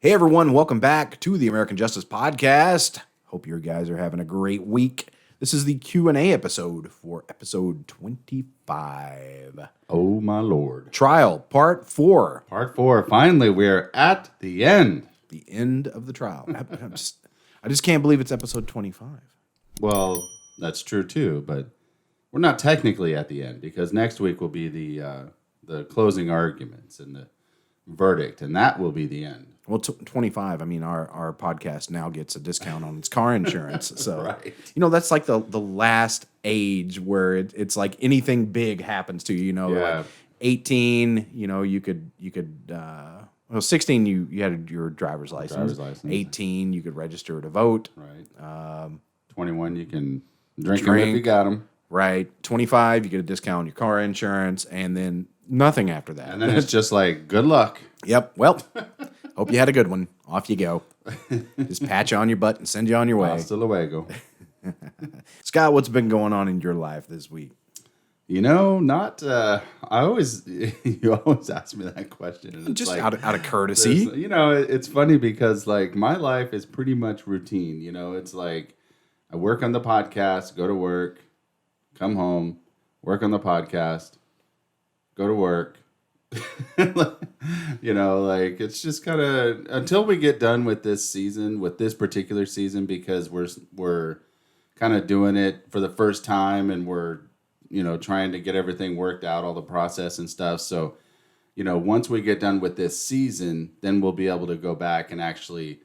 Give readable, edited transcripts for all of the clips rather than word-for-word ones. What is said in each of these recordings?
Hey everyone, welcome back to the American Justice Podcast. Hope you guys are having a great week. This is the Q&A episode for episode 25. Oh my Lord. Trial, part 4. Part 4. Finally, we're at the end. The end of the trial. I just can't believe it's episode 25. Well, that's true too, but we're not technically at the end because next week will be the closing arguments and the verdict, and that will be the end. Well, 25, I mean, our podcast now gets a discount on its car insurance. So, Right. That's like the last age where it's like anything big happens to you, like 18, you could 16, you had your driver's license. 18, you could register to vote. Right. 21, you can drink them if you got them. Right. 25, you get a discount on your car insurance, and then nothing after that. And then it's just like, good luck. Yep. Well, hope you had a good one. Off you go. Just pat you on your butt and send you on your way. Hasta luego. Scott, what's been going on in your life this week? You always ask me that question. And just like, out of courtesy. It's funny because like my life is pretty much routine. It's like I work on the podcast, go to work, come home, work on the podcast, go to work. It's just kind of until we get done with this season, with this particular season, because we're kind of doing it for the first time and we're trying to get everything worked out, all the process and stuff. So, once we get done with this season, then we'll be able to go back and actually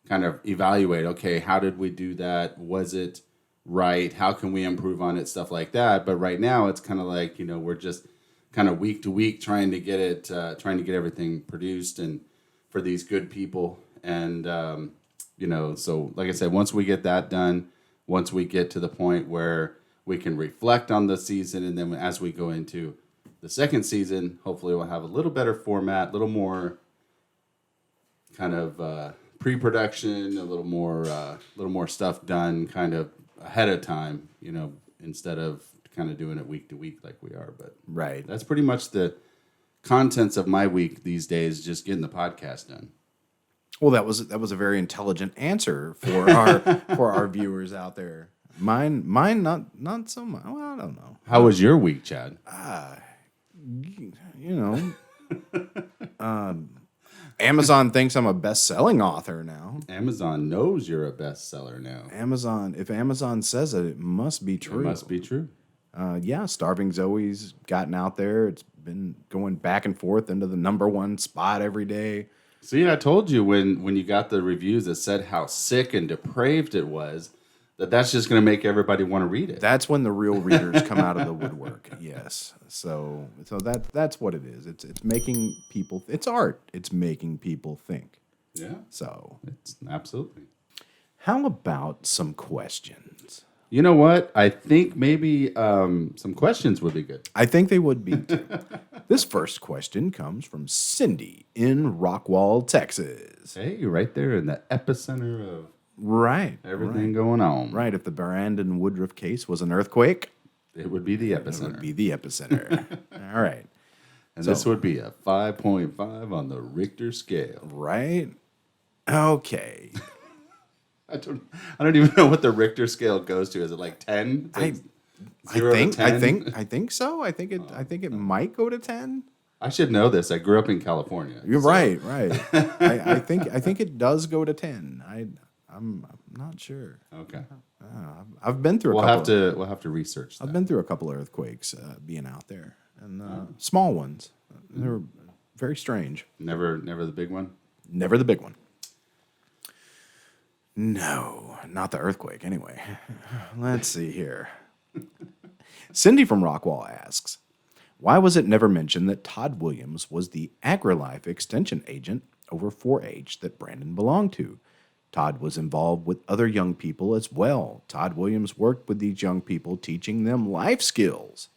kind of evaluate, okay, how did we do that? Was it right? How can we improve on it? Stuff like that. But right now it's kind of like, we're just kind of week to week trying to get everything produced and for these good people. And, so like I said, once we get that done, once we get to the point where we can reflect on the season, and then as we go into the second season, hopefully we'll have a little better format, a little more kind of pre-production, a little more stuff done kind of ahead of time, instead of kind of doing it week to week like we are. But right, that's pretty much the contents of my week these days, just getting the podcast done. Well, that was a very intelligent answer for our viewers out there. Mine not so much. Well, I don't know. How was your week, Chad? Amazon thinks I'm a best-selling author now. Amazon knows you're a bestseller now. If Amazon says it, it must be true. It must be true. Starving Zoe's gotten out there. It's been going back and forth into the #1 spot every day. See, I told you when you got the reviews that said how sick and depraved it was, that's just going to make everybody want to read it. That's when the real readers come out of the woodwork. Yes. So that's what it is. It's making people. It's art. It's making people think. Yeah. So it's absolutely. How about some questions? You know what? I think maybe some questions would be good. I think they would be too. This first question comes from Cindy in Rockwall, Texas. Hey, right there in the epicenter of everything right. going on. Right. If the Baret and Woodruff case was an earthquake, it would be the epicenter. It would be the epicenter. All right. And this would be a 5.5 on the Richter scale. Right? Okay. I don't even know what the Richter scale goes to. Is it like 10? I think so. I think it might go to 10. I should know this. I grew up in California. You're right. I think it does go to 10. I'm not sure. Okay. I've been through we'll have to research that. I've been through a couple of earthquakes being out there, and small ones. They were very strange. Never the big one? Never the big one. No, not the earthquake, anyway. Let's see here. Cindy from Rockwall asks, why was it never mentioned that Todd Williams was the AgriLife extension agent over 4-H that Brandon belonged to? Todd was involved with other young people as well. Todd Williams worked with these young people, teaching them life skills.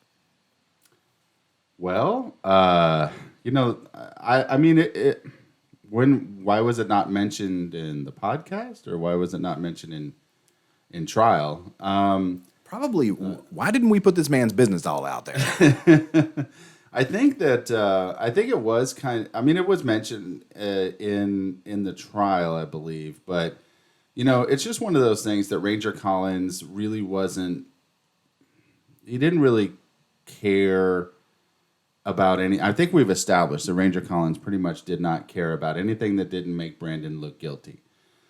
Well, I mean, why was it not mentioned in the podcast, or why was it not mentioned in trial? Probably, why didn't we put this man's business all out there? I think that I think it was kind of. I mean, it was mentioned in the trial, I believe, but it's just one of those things that Ranger Collins really wasn't. He didn't really care about any. I think we've established that Ranger Collins pretty much did not care about anything that didn't make Brandon look guilty.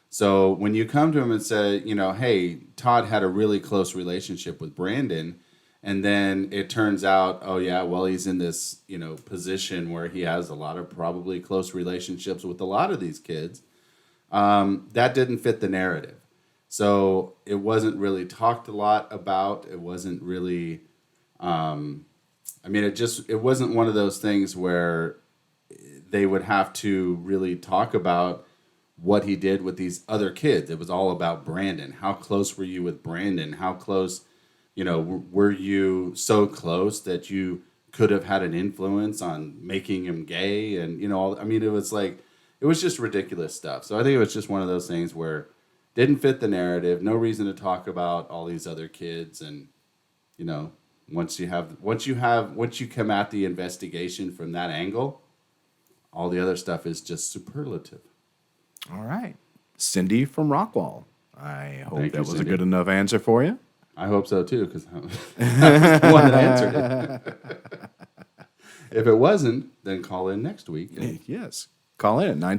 So when you come to him and say, hey, Todd had a really close relationship with Brandon, and then it turns out, oh yeah, well, he's in this, position where he has a lot of probably close relationships with a lot of these kids, that didn't fit the narrative. So it wasn't really talked a lot about. It wasn't really, it wasn't one of those things where they would have to really talk about what he did with these other kids. It was all about Brandon. How close were you with Brandon? How close, were you so close that you could have had an influence on making him gay? And, it was just ridiculous stuff. So I think it was just one of those things where didn't fit the narrative. No reason to talk about all these other kids. And, once you come at the investigation from that angle, all the other stuff is just superlative. All right. Cindy from Rockwall. I hope that was Cindy. a good enough answer for you. I hope so, too, because I was the one that answered it. If it wasn't, then call in next week. Yes. Call in at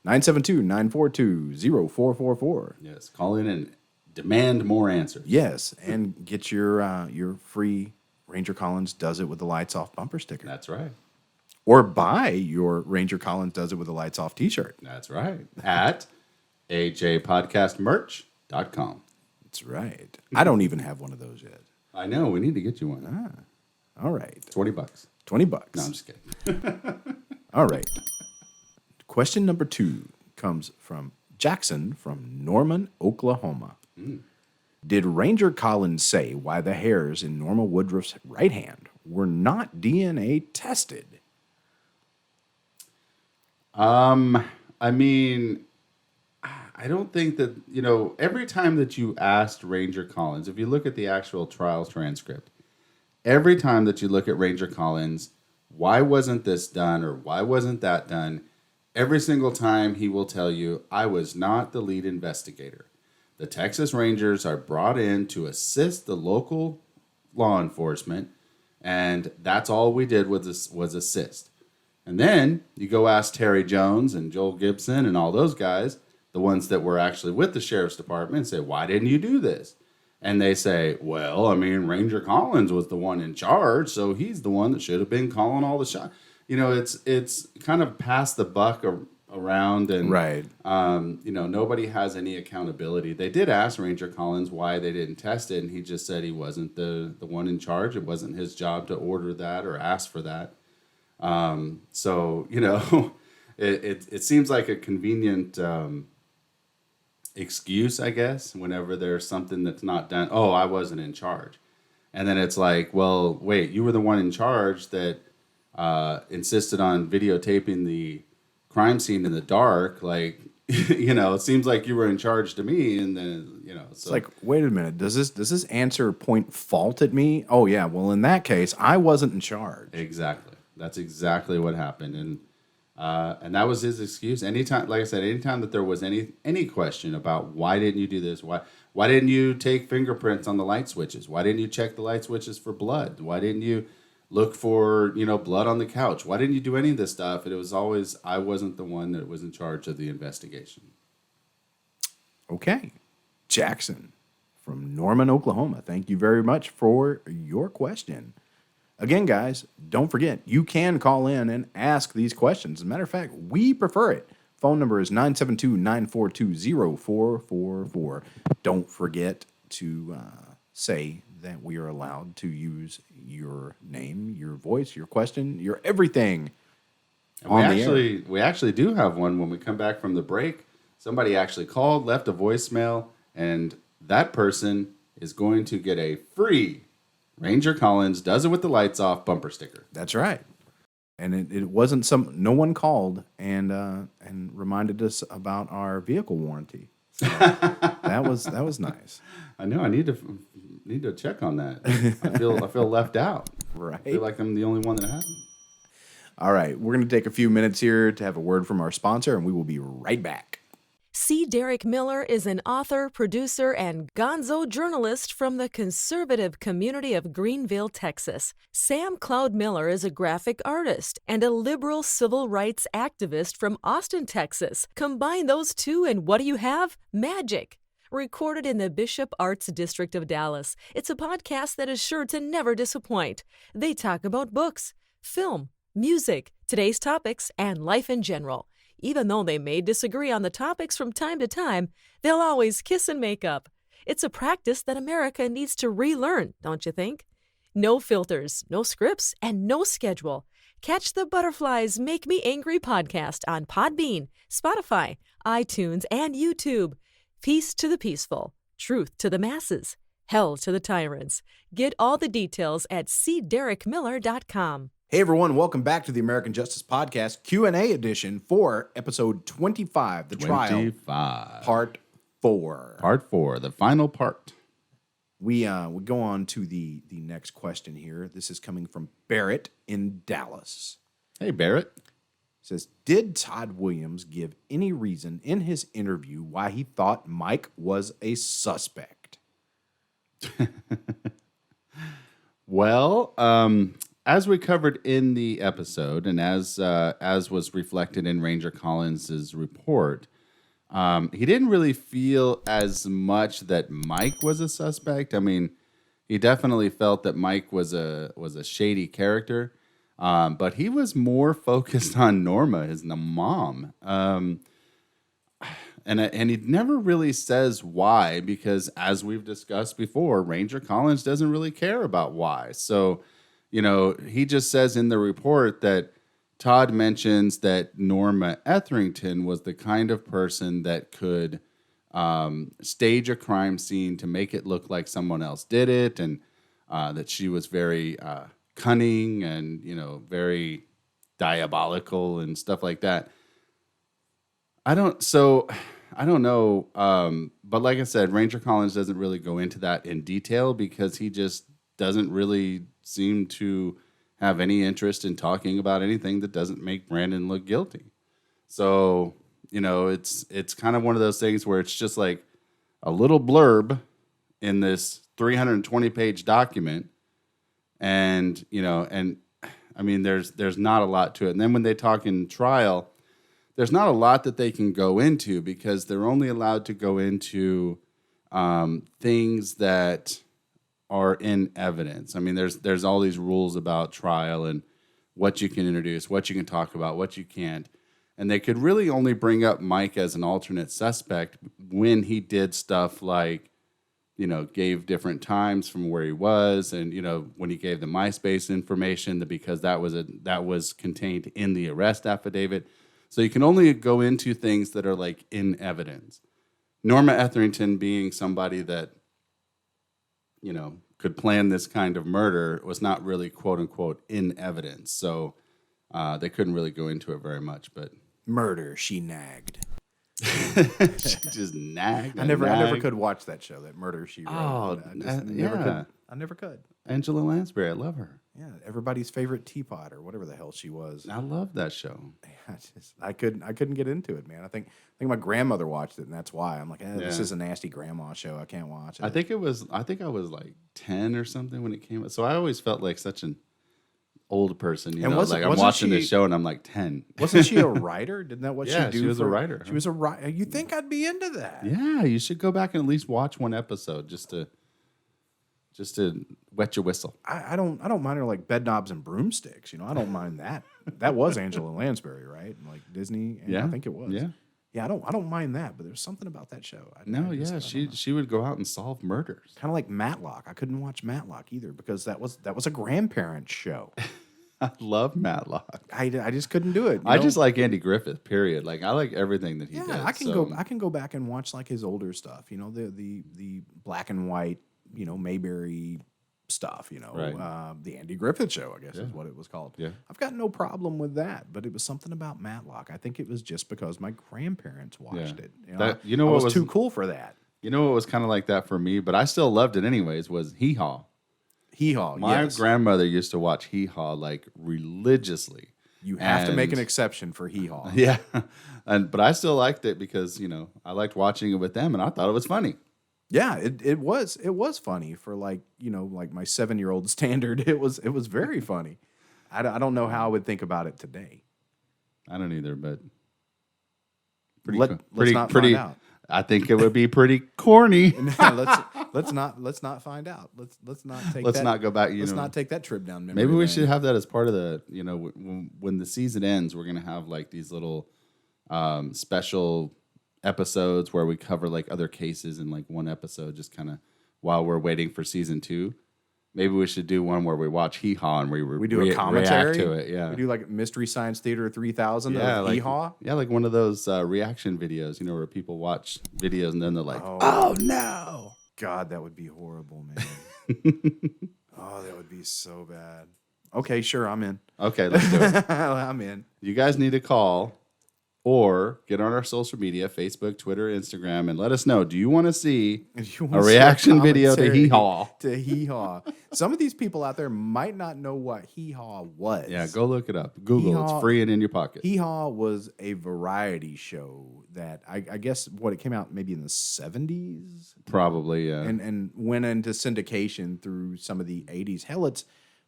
972-942-0444. Yes, call in and demand more answers. Yes, and get your free Ranger Collins Does It With the Lights Off bumper sticker. That's right. Or buy your Ranger Collins Does It With the Lights Off t-shirt. That's right. At ajpodcastmerch.com. That's right. I don't even have one of those yet. I know. We need to get you one. All right. $20. $20. No, I'm just kidding. All right. Question number 2 comes from Jackson from Norman, Oklahoma. Did Ranger Collins say why the hairs in Norma Woodruff's right hand were not DNA tested? I don't think that, every time that you asked Ranger Collins, if you look at the actual trial transcript, every time that you look at Ranger Collins, why wasn't this done or why wasn't that done? Every single time he will tell you, I was not the lead investigator. The Texas Rangers are brought in to assist the local law enforcement, and that's all we did was assist. And then you go ask Terry Jones and Joel Gibson and all those guys, the ones that were actually with the sheriff's department, and say, why didn't you do this? And they say, well, Ranger Collins was the one in charge, so he's the one that should have been calling all the shots. It's kind of passed the buck around, and right. Nobody has any accountability. They did ask Ranger Collins why they didn't test it, and he just said he wasn't the one in charge. It wasn't his job to order that or ask for that. It seems like a convenient excuse, I guess, whenever there's something that's not done. Oh, I wasn't in charge. And then it's like, well, wait, you were the one in charge that insisted on videotaping the crime scene in the dark. Like, it seems like you were in charge to me. And then, it's like, wait a minute. Does this answer point fault at me? Oh, yeah. Well, in that case, I wasn't in charge. Exactly. That's exactly what happened. And that was his excuse. Anytime, like I said, anytime that there was any question about why didn't you do this? Why didn't you take fingerprints on the light switches? Why didn't you check the light switches for blood? Why didn't you look for, blood on the couch? Why didn't you do any of this stuff? And it was always, I wasn't the one that was in charge of the investigation. Okay. Jackson from Norman, Oklahoma. Thank you very much for your question. Again, guys, don't forget, you can call in and ask these questions. As a matter of fact, we prefer it. Phone number is 972-942-0444. Don't forget to say that we are allowed to use your name, your voice, your question, your everything on the air. We actually do have one when we come back from the break. Somebody actually called, left a voicemail, and that person is going to get a free Ranger Collins Does It With the Lights Off bumper sticker. That's right. And it wasn't no one called and reminded us about our vehicle warranty. So that was nice. I know. I need to check on that. I feel left out. Right. I feel like I'm the only one that hasn't. All right. We're going to take a few minutes here to have a word from our sponsor, and we will be right back. C. Derick Miller is an author, producer, and gonzo journalist from the conservative community of Greenville, Texas. Sam Cloud Miller is a graphic artist and a liberal civil rights activist from Austin, Texas. Combine those two, and what do you have? Magic. Recorded in the Bishop Arts District of Dallas, it's a podcast that is sure to never disappoint. They talk about books, film, music, today's topics, and life in general. Even though they may disagree on the topics from time to time, they'll always kiss and make up. It's a practice that America needs to relearn, don't you think? No filters, no scripts, and no schedule. Catch the Butterflies Make Me Angry podcast on Podbean, Spotify, iTunes, and YouTube. Peace to the peaceful, truth to the masses, hell to the tyrants. Get all the details at cderickmiller.com. Hey everyone, welcome back to the American Justice Podcast Q&A edition for episode 25, the trial, part 4. Part 4, the final part. We go on to the next question here. This is coming from Baret in Dallas. Hey, Baret. It says, did Todd Williams give any reason in his interview why he thought Mike was a suspect? Well, as we covered in the episode, and as was reflected in Ranger Collins's report, he didn't really feel as much that Mike was a suspect. I mean, he definitely felt that Mike was a shady character, but he was more focused on Norma, his mom. And he never really says why, because as we've discussed before, Ranger Collins doesn't really care about why. So, you know, he just says in the report that Todd mentions that Norma Etherington was the kind of person that could stage a crime scene to make it look like someone else did it, and that she was very cunning and, you know, very diabolical and stuff like that. I don't know. But like I said, Ranger Collins doesn't really go into that in detail because he just doesn't really seem to have any interest in talking about anything that doesn't make Brandon look guilty. So, you know, it's kind of one of those things where it's just like a little blurb in this 320-page document. And, you know, and I mean, there's not a lot to it. And then when they talk in trial, there's not a lot that they can go into because they're only allowed to go into things that are in evidence. I mean, there's all these rules about trial and what you can introduce, what you can talk about, what you can't. And they could really only bring up Mike as an alternate suspect when he did stuff like, you know, gave different times from where he was, and, you know, when he gave the MySpace information, because that was contained in the arrest affidavit. So you can only go into things that are like in evidence. Norma Etherington being somebody that, you know, could plan this kind of murder was not really quote unquote in evidence. So they couldn't really go into it very much, but Murder, she nagged. she just nagged. I never could watch that show, that Murder, She Wrote. Oh, I never could. Angela Lansbury, I love her. Yeah, everybody's favorite teapot or whatever the hell she was. I love that show. I couldn't get into it, man. I think my grandmother watched it, and that's why I'm like, this is a nasty grandma show. I can't watch it. I think I was like 10 or something when it came out. So I always felt like such an old person, you know, like I'm watching this show and I'm like 10. Wasn't she a writer? Didn't that what she do? She was a writer. She was a writer. You think I'd be into that? Yeah, you should go back and at least watch one episode just to wet your whistle. I don't mind her like bed knobs and broomsticks. You know, I don't mind that. That was Angela Lansbury, right? Like Disney. Yeah, I think it was. Yeah. Yeah, I don't mind that, but there's something about that show. She would go out and solve murders. Kind of like Matlock. I couldn't watch Matlock either because that was a grandparent show. I love Matlock. I just couldn't do it. I just like Andy Griffith. Period. Like I like everything that he does. I can go back and watch like his older stuff. You know, the black and white, you know, Mayberry stuff. You know, right. The Andy Griffith Show, I guess is what it was called. Yeah, I've got no problem with that, but it was something about Matlock. I think it was just because my grandparents watched it. You know, I was too cool for that. You know what was kind of like that for me, but I still loved it anyways, was Hee Haw. Hee Haw. My Yes. grandmother used to watch Hee Haw like religiously. You have to make an And- exception for Hee Haw. Yeah, but I still liked it because I liked watching it with them, and I thought it was funny. Yeah, it was funny for like my 7-year-old standard. It was very funny. I don't know how I would think about it today. I don't either, but Let's not find out. I think it would be pretty corny. let's not find out. Let's not take. Let's that, not go back. Let's not take that trip down memory Maybe we lane. should have that as part of the. When the season ends, we're gonna have like these little special episodes where we cover like other cases in like one episode, just kind of while we're waiting for season 2. Maybe we should do one where we watch Hee Haw and we do a commentary react to it. Yeah, we do like Mystery Science Theater 3000 of like, Hee Haw. Yeah, like one of those reaction videos, where people watch videos and then they're like, "Oh no, God, that would be horrible, man." Oh, that would be so bad. Okay, sure, I'm in. Okay, let's do it. I'm in. You guys need to call or get on our social media, Facebook, Twitter, Instagram, and let us know. Do you want to see a reaction video to Hee Haw? To Hee Haw. Some of these people out there might not know what Hee Haw was. Yeah, go look it up. Google. Hee-Haw- It's free and in your pocket. Hee Haw was a variety show that I guess it came out maybe in the 70s Probably, yeah. and went into syndication through some of the 80s. Hell, it's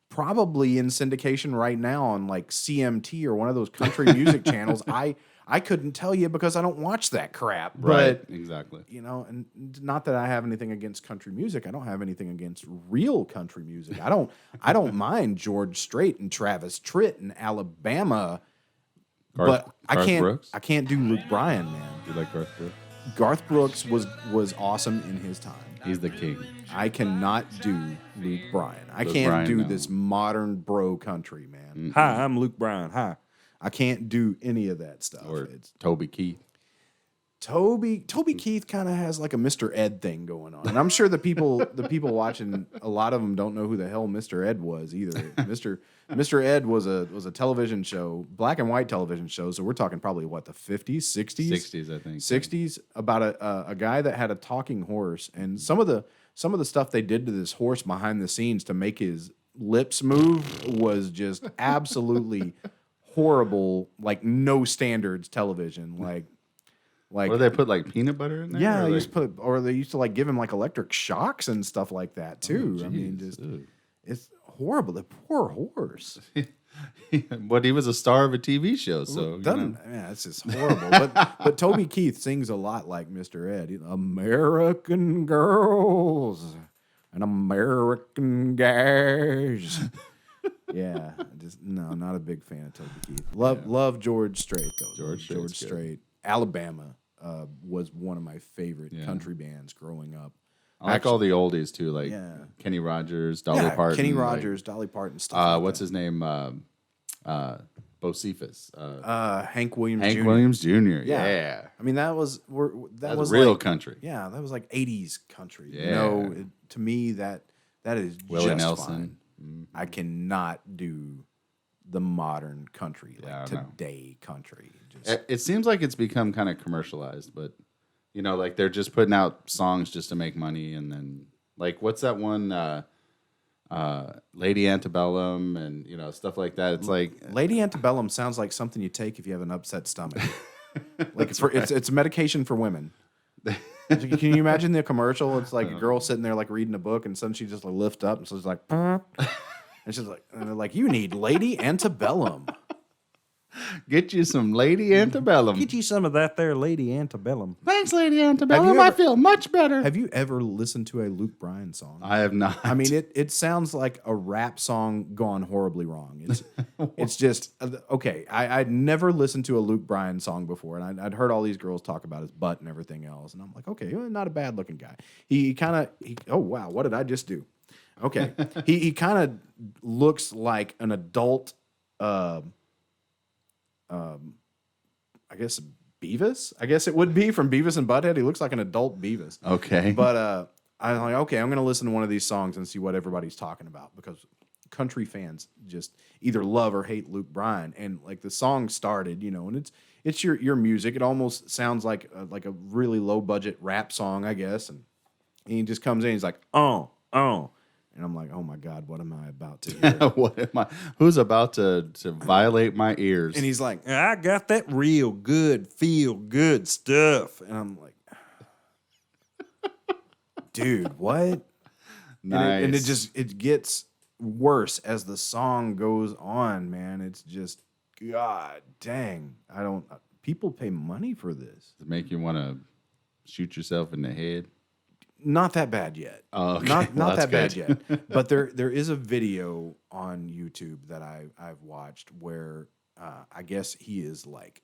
probably in syndication right now on like CMT or one of those country music channels. I couldn't tell you because I don't watch that crap. Right, But, exactly. and not that I have anything against country music. I don't have anything against real country music. I don't mind George Strait and Travis Tritt in Alabama, but Garth Brooks? I can't do Luke Bryan, man. You like Garth Brooks? Garth Brooks was awesome in his time. He's the king. I cannot do Luke Bryan. I Luke can't Bryan, do no. this modern bro country, man. Hi, I'm Luke Bryan. Hi. I can't do any of that stuff. Or Toby Keith. Toby Keith kind of has like a Mr. Ed thing going on, and I'm sure the people watching, a lot of them don't know who the hell Mr. Ed was either. Mr. Ed was a television show, black and white television show. So we're talking probably what, the 50s, 60s, 60s, I think. 60s, about a guy that had a talking horse, and some of the stuff they did to this horse behind the scenes to make his lips move was just absolutely horrible, like no standards television, like What do they put, like peanut butter in there? yeah, Or they used to like give him like electric shocks and stuff like that too. I mean, geez. just it's horrible. The poor horse. But he was a star of a TV show, so Yeah, it's just horrible. but Toby Keith sings a lot like Mr. Ed. American girls and American guys. Yeah, not a big fan of Toby Keith. Love George Strait though. George Strait's good. Strait. Alabama was one of my favorite country bands growing up. I like all the oldies too, like Yeah. Kenny Rogers, Dolly Parton. Kenny like, Rogers, Dolly Parton, stuff. Like what's that. his name? Bocephus. Hank Williams Hank Jr. Williams Jr. Yeah. Yeah. I mean, that was real like, country. Yeah, that was like 80s country. Yeah. To me that is Willie just Nelson. fine. I cannot do the modern country, like Yeah, I know. today country. Just, It seems like it's become kind of commercialized, but like they're just putting out songs just to make money, and then like what's that one, Lady Antebellum, and stuff like that. It's like Lady Antebellum sounds like something you take if you have an upset stomach. Like it's medication for women. Can you imagine the commercial? It's like a girl sitting there like reading a book, and suddenly she just like lift up, and so it's like, and she's like, and they're like, you need Lady Antebellum. get you some Lady Antebellum. Get you some of that there, Lady Antebellum. Thanks, Lady Antebellum. I feel much better. Have you ever listened to a Luke Bryan song? I have not. I mean, it sounds like a rap song gone horribly wrong. It's just okay. I'd never listened to a Luke Bryan song before, and I'd heard all these girls talk about his butt and everything else, and I'm like, okay, not a bad looking guy. He oh wow, what did I just do? Okay, he kind of looks like an adult. I guess Beavis. I guess it would be from Beavis and Butthead. He looks like an adult Beavis. Okay. But I'm like, okay, I'm going to listen to one of these songs and see what everybody's talking about, because country fans just either love or hate Luke Bryan. And like the song started, and it's your music. It almost sounds like a really low budget rap song, I guess. And he just comes in, he's like, oh, And I'm like, oh my God, what am I about to hear? What am I? Who's about to violate my ears? And he's like, I got that real good, feel good stuff. And I'm like, dude, what? Nice. And it gets worse as the song goes on, man. It's just, God dang. People pay money for this. Does it make you want to shoot yourself in the head? Not that bad yet. Oh, okay. Not Well, that bad that's yet. But there is a video on YouTube that I've watched where I guess he is like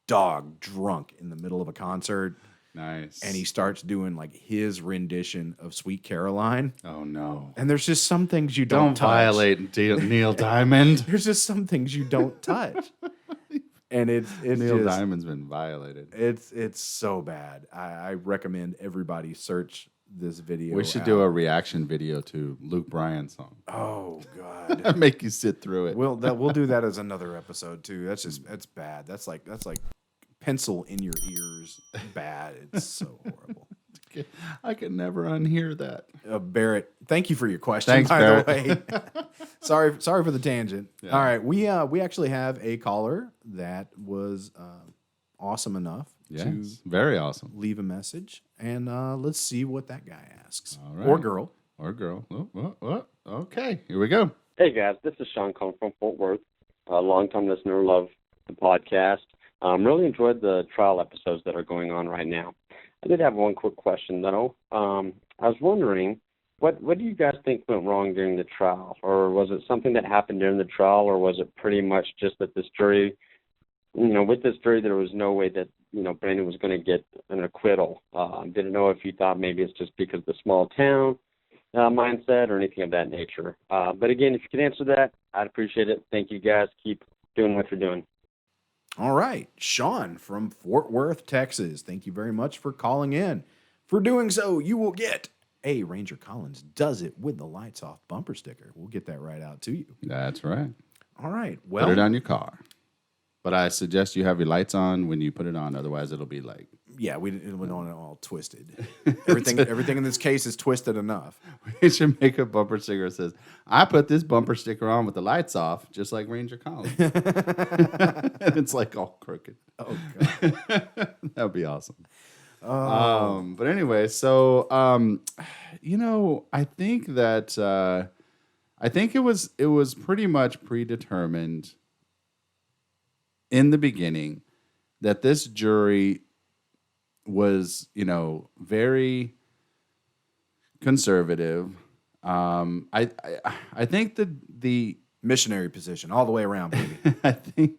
dog drunk in the middle of a concert. Nice. And he starts doing like his rendition of Sweet Caroline. Oh no. And there's just some things you don't touch. Violate Neil Diamond. There's just some things you don't touch. And it's Neil just, Diamond's been violated. It's so bad. I recommend everybody search this video. We should do a reaction video to Luke Bryan's song. Oh God. Make you sit through it. We'll do that as another episode too. That's bad. That's like pencil in your ears bad. It's so horrible. I could never unhear that. Baret, thank you for your question. Thanks, by Baret. the way. sorry for the tangent. Yeah. All right, we actually have a caller that was awesome enough to Yes, very awesome. leave a message, and let's see what that guy asks, All right. or girl. Or girl. Oh. Okay, here we go. Hey guys, this is Sean calling from Fort Worth. A long-time listener, love the podcast. Really enjoyed the trial episodes that are going on right now. I did have one quick question though. I was wondering, what do you guys think went wrong during the trial, or was it something that happened during the trial, or was it pretty much just that this jury, with this jury, there was no way that Brandon was going to get an acquittal. Didn't know if you thought maybe it's just because of the small town mindset or anything of that nature. But again, if you could answer that, I'd appreciate it. Thank you guys. Keep doing what you're doing. All right, Sean from Fort Worth, Texas. Thank you very much for calling in. For doing so, you will get a Ranger Collins Does It With the Lights Off bumper sticker. We'll get that right out to you. That's right. All right. Well, Put it on your car. But I suggest you have your lights on when you put it on. Otherwise, it'll be like... yeah, we don't want it all twisted. Everything in this case is twisted enough. We should make a bumper sticker that says, I put this bumper sticker on with the lights off, just like Ranger Collins. And it's like all crooked. Oh, God. That would be awesome. But anyway, so, I think that, I think it was pretty much predetermined in the beginning that this jury was, very conservative. I think the Missionary position all the way around, baby.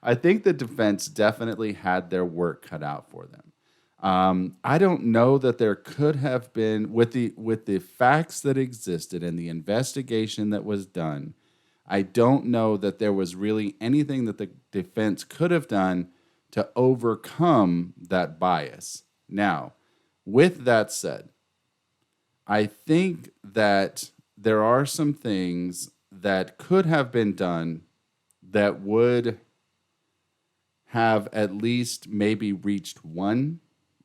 I think the defense definitely had their work cut out for them. I don't know that there could have been, with the facts that existed and the investigation that was done, I don't know that there was really anything that the defense could have done to overcome that bias. Now, with that said, I think that there are some things that could have been done that would have at least maybe reached one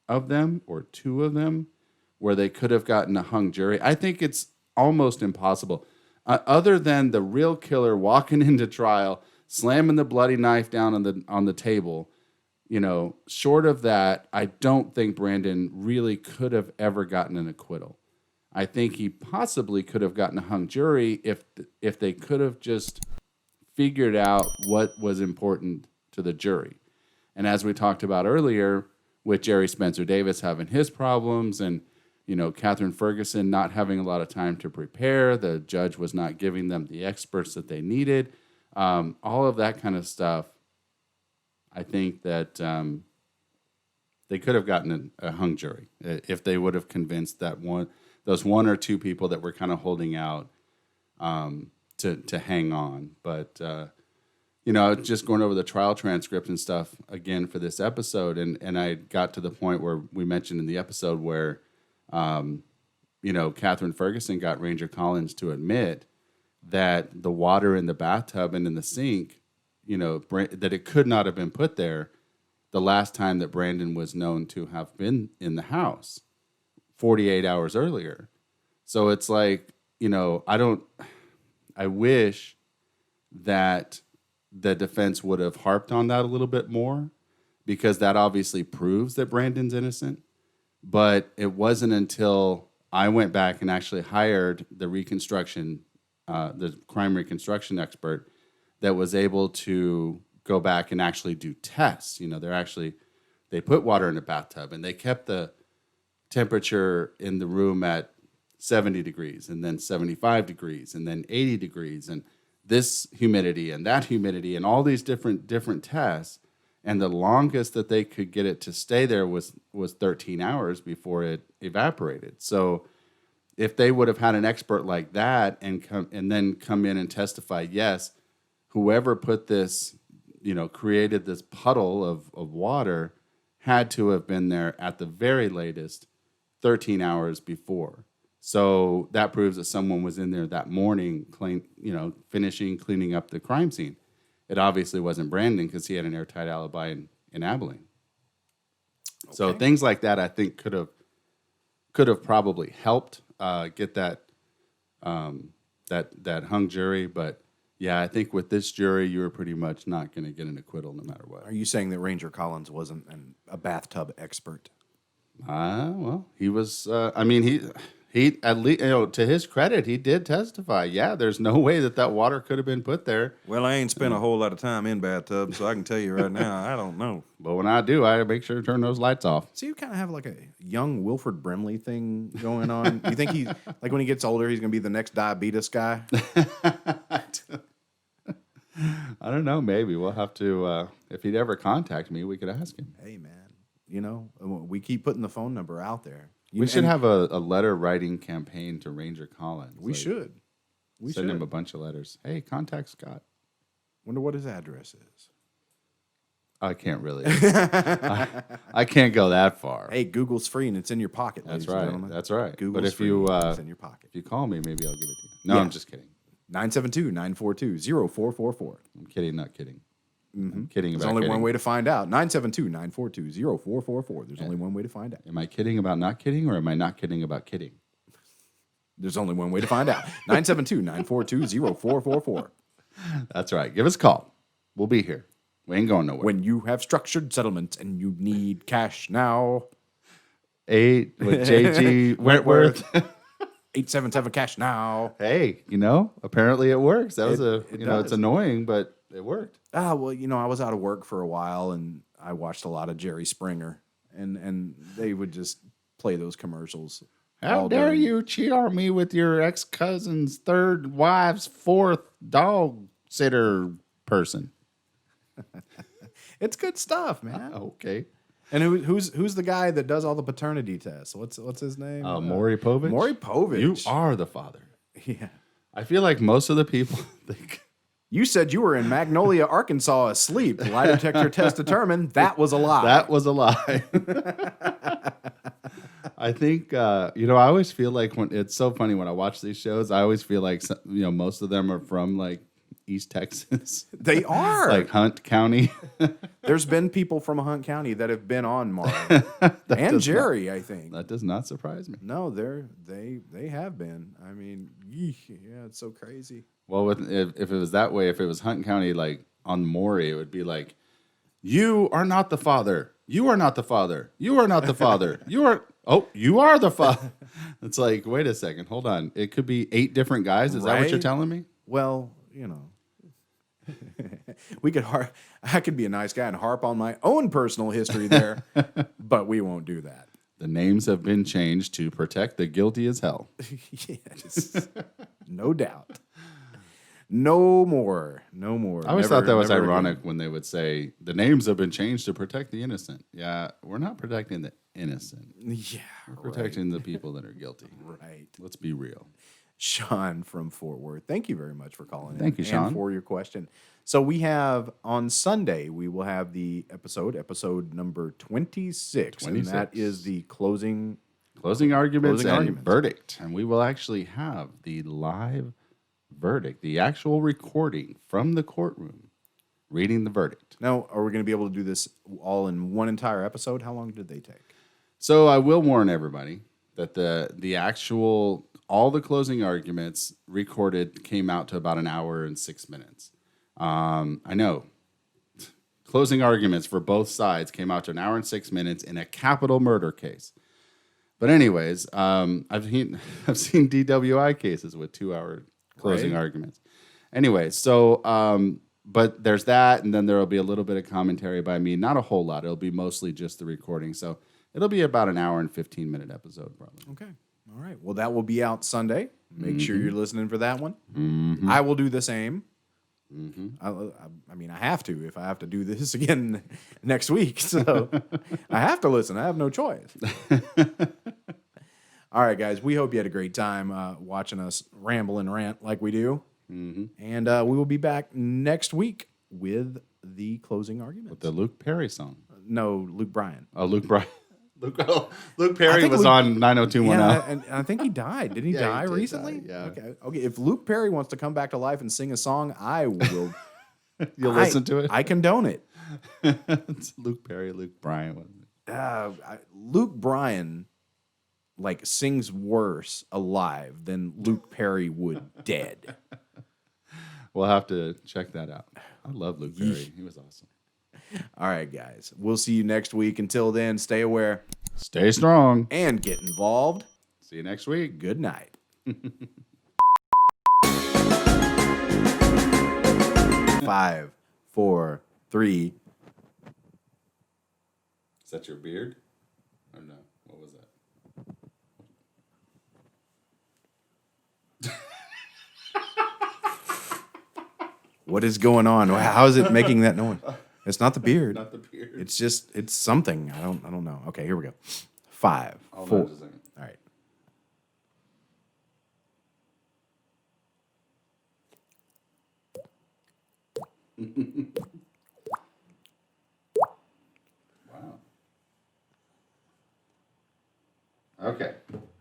of them or two of them where they could have gotten a hung jury. I think it's almost impossible. Other than the real killer walking into trial, slamming the bloody knife down on the table, short of that, I don't think Brandon really could have ever gotten an acquittal. I think he possibly could have gotten a hung jury if they could have just figured out what was important to the jury. And as we talked about earlier, with Jerry Spencer Davis having his problems and Catherine Ferguson not having a lot of time to prepare, the judge was not giving them the experts that they needed, all of that kind of stuff, I think that they could have gotten a hung jury if they would have convinced those one or two people that were kind of holding out to hang on. But, just going over the trial transcript and stuff again for this episode, and I got to the point where we mentioned in the episode where Catherine Ferguson got Ranger Collins to admit that the water in the bathtub and in the sink, that it could not have been put there the last time that Brandon was known to have been in the house 48 hours earlier. So it's like, I wish that the defense would have harped on that a little bit more, because that obviously proves that Brandon's innocent. But it wasn't until I went back and actually hired the crime reconstruction expert that was able to go back and actually do tests. They put water in a bathtub and they kept the temperature in the room at 70 degrees and then 75 degrees and then 80 degrees and this humidity and that humidity and all these different tests. And the longest that they could get it to stay there was 13 hours before it evaporated. So if they would have had an expert like that and then come in and testify, yes, whoever put this, created this puddle of water had to have been there at the very latest 13 hours before. So that proves that someone was in there that morning, cleaning up the crime scene. It obviously wasn't Brandon because he had an airtight alibi in Abilene. Okay. So things like that, I think, could have probably helped get that hung jury. But yeah, I think with this jury, you were pretty much not going to get an acquittal no matter what. Are you saying that Ranger Collins wasn't a bathtub expert? Well, he was. He at least, to his credit, he did testify. Yeah, there's no way that water could have been put there. Well, I ain't spent a whole lot of time in bathtubs, so I can tell you right now, I don't know. But when I do, I make sure to turn those lights off. So you kind of have like a young Wilford Brimley thing going on. You think he's like when he gets older, he's going to be the next diabetes guy? I don't know. Maybe we'll have to. If he'd ever contact me, we could ask him. Hey, man, we keep putting the phone number out there. We should have a letter writing campaign to Ranger Collins. We should. Send him a bunch of letters. Hey, contact Scott. Wonder what his address is. I can't really. I can't go that far. Hey, Google's free and it's in your pocket. That's right. Gentlemen. That's right. Google's but if free it's in your pocket. If you call me, maybe I'll give it to you. No, I'm just kidding. 972-942-0444. I'm kidding, not kidding. Mm-hmm. I'm kidding There's about only kidding. one way to find out. 972-942-0444. There's only one way to find out. Am I kidding about not kidding, or am I not kidding about kidding? There's only one way to find out. 972-942-0444. That's right. Give us a call. We'll be here. We ain't going nowhere. When you have structured settlements and you need cash now. 8 with JG Wentworth. 877 cash now. Hey, apparently it works. That was it's annoying, but it worked. Well, I was out of work for a while and I watched a lot of Jerry Springer and they would just play those commercials. How dare you cheat on me with your ex-cousin's third wife's fourth dog sitter person? It's good stuff, man. Okay. And who's the guy that does all the paternity tests? What's his name? Maury Povich. Maury Povich. You are the father. Yeah. I feel like most of the people think. You said you were in Magnolia, Arkansas, asleep. Lie detector test determined that was a lie. That was a lie. I think I always feel like when it's so funny when I watch these shows, I always feel like most of them are from like East Texas. They are like Hunt County. There's been people from Hunt County that have been on Marvin and Jerry. I think that does not surprise me. No, they have been. I mean, yeah, it's so crazy. Well, if it was that way, if it was Hunt County like on Maury, it would be like, you are not the father. You are not the father. You are not the father. You are the father. It's like, wait a second, hold on. It could be 8 different guys. Is that what you're telling me? Well, I could be a nice guy and harp on my own personal history there, but we won't do that. The names have been changed to protect the guilty as hell. Yes, no doubt. No more. I always thought that was ironic when they would say the names have been changed to protect the innocent. Yeah, we're not protecting the innocent. Yeah, we're protecting the people that are guilty. Right. Let's be real. Sean from Fort Worth, thank you very much for calling in. Thank you, Sean, and for your question. So we have on Sunday, we will have the episode number 26. And that is the closing arguments and verdict. And we will actually have the live verdict, the actual recording from the courtroom, reading the verdict. Now, are we going to be able to do this all in one entire episode? How long did they take? So I will warn everybody that the actual all the closing arguments recorded came out to about an hour and 6 minutes. I know. Closing arguments for both sides came out to an hour and 6 minutes in a capital murder case. But anyways, I've seen DWI cases with 2-hour closing arguments. Anyways, so but there's that, and then there will be a little bit of commentary by me. Not a whole lot. It'll be mostly just the recording. So it'll be about an hour and 15-minute episode, probably. Okay. All right. Well, that will be out Sunday. Make sure you're listening for that one. I will do the same. I mean, I have to if I have to do this again next week. So I have to listen. I have no choice. All right, guys. We hope you had a great time watching us ramble and rant like we do. And we will be back next week with the closing argument. With the Luke Perry song. No, Luke Bryan. Oh, Luke Bryan. Luke Perry was on 90210. Yeah, and I think he died. Did he die he did recently? die, yeah. Okay. If Luke Perry wants to come back to life and sing a song, I will. You'll listen to it? I condone it. It's Luke Perry, Luke Bryan. Luke Bryan sings worse alive than Luke Perry would dead. We'll have to check that out. I love Luke Perry. He was awesome. All right, guys. We'll see you next week. Until then, stay aware. Stay strong. And get involved. See you next week. Good night. 5, 4, 3. Is that your beard? Or no? What was that? What is going on? How is it making that noise? It's not the beard. Not the beard. It's something. I don't know. Okay, here we go. 5, 4. Hold on just a second. All right. Wow. Okay.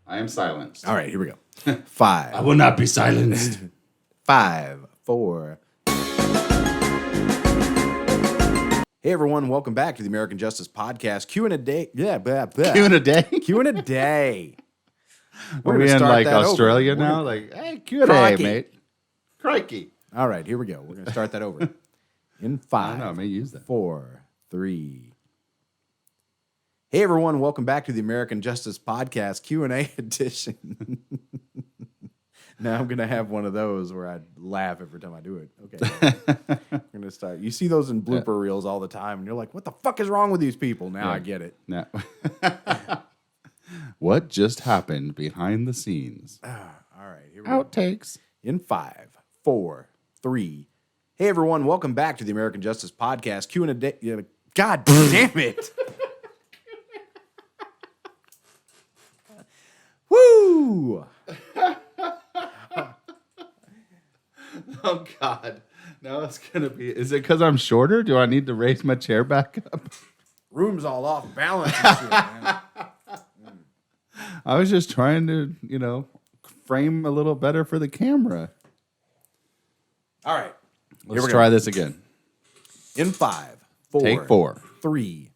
I am silenced. All right, here we go. 5. I will not be silenced. 5, 4. Hey everyone, welcome back to the American Justice Podcast. Q and a day. Yeah, Q and a day. Q and a day. Are we in Australia now? Hey, Q and a, mate. Crikey. All right, here we go. We're gonna start that over. In 5, I may use that. 4, 3. Hey everyone, welcome back to the American Justice Podcast Q&A edition. Now I'm gonna have one of those where I laugh every time I do it. Okay, I'm gonna start. You see those in blooper reels all the time, and you're like, "What the fuck is wrong with these people?" Now I get it. Now. What just happened behind the scenes? All right, here we go. Outtakes. In 5, 4, 3. Hey everyone, welcome back to the American Justice Podcast Q&A day. God damn it! Woo! Oh, God. Now it's going to be... Is it because I'm shorter? Do I need to raise my chair back up? Room's all off balance and shit, man. I was just trying to, frame a little better for the camera. All right. Let's try this again. In 5, 4. Take 4. 3,